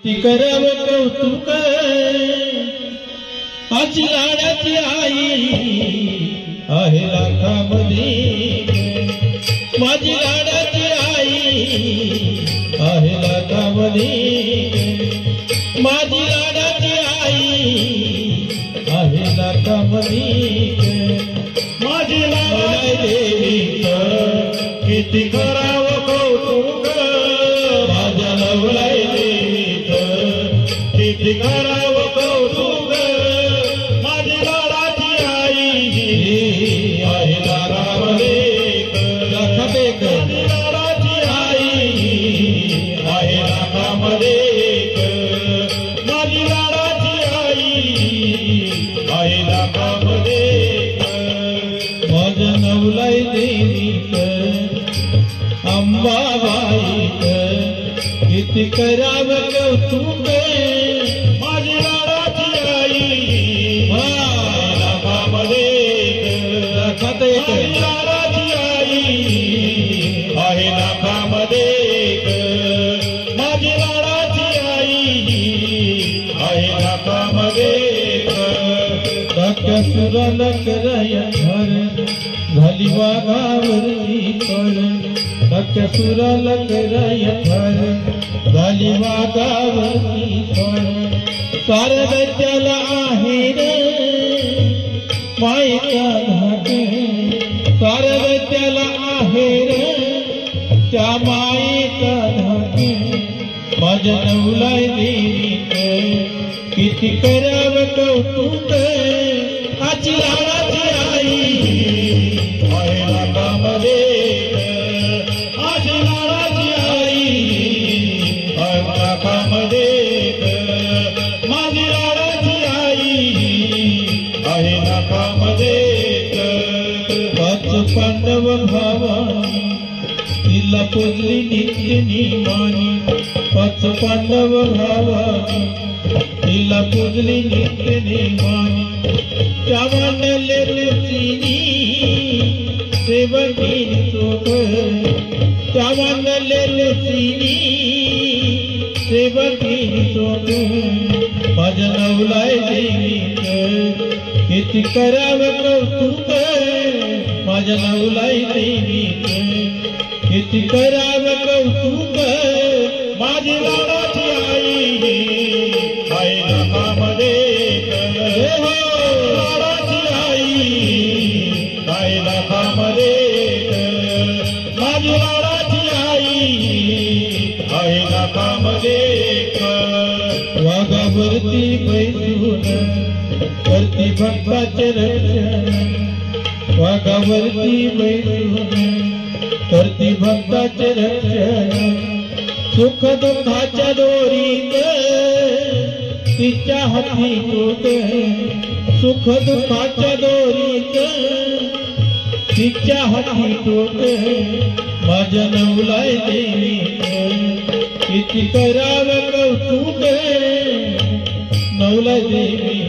ती करावं कौतुक आजी लाडाची आई आहे लाखामध्ये, माझी लाडाची आई आहे लाखामध्ये, माझी लाडाची आई आहे लाखामध्ये, माझी लाडाची देवी किती करावं कौतुक, माझ्या नवलाई किती करावं कौतुक, माझी लाडाची आई आहे लाखामध्ये, माझी लाडाची आई आहे लाखामध्ये, माझी लाडाची आई आहे लाखामध्ये, माझ्या नवलाई देवी अंबाबाई किती करावं कौतुक, माझी लाडाची आई लाखामध्ये, माझी लाडाची आई आहे लाखामध्ये, माझी लाडाची आई आहे लाखामध्ये, धाक्या सुराला कराया घर झाली वाघावरती कळ, धाक्या सुराला कराया घर झाली वाघावरती कळ, सारं त्याला आहे रे मायेचा धाक, सारं त्याला आहे रे त्या मायेचा धाक, माझ्या नवलाई देवी किती करावं कौतुक, आजी लाडाची आई आहे लाखामध्ये, माझी लाडाची आई आहे लाखामध्ये, माझी लाडाची आई आहे लाखामध्ये, पाच पांडव भावानी तिला पूजली नित्य नियमानी, पाच पांडव भावानी तिला पूजली नित्य नियमानी, त्या मांडले रुचिनी सेवकीनी चोख, त्या मांडले रुचिनी सेवकीनी चोख, माझ्या नवलाई देवी किती करावं कौतुक, माझ्या नवलाई देवी किती करावं कौतुक, माझी लाडाची आई आहे लाखामध्ये, लाडाची आई आहे लाखामध्ये, माझी लाडाची आई आहे लाखामध्ये, वाघावरती बैसून करती भक्ताचे रक्षण, वाघावरती बैसून करती भक्ताचे रक्षण, सुख दुःखाच्या दोरीत तिच्या हाती तोट, सुख दुःखाच्या दोरीत तिच्या हाती तोट, माझ्या नवलाई देवी किती करावं कौतुक, नवलाई देवी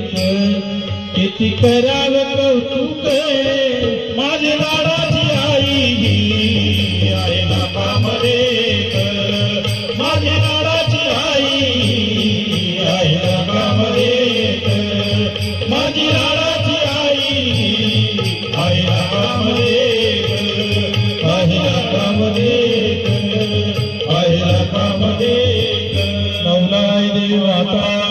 किती करावं कौतुक, माझी लाडाची आई आहे लाखामध्ये, माझी लाडाची आई आहे लाखामध्ये, माझी लाडाची आई आहे लाखामध्ये, आहे लाखामध्ये, आहे लाखामध्ये, नवलाई देवी माता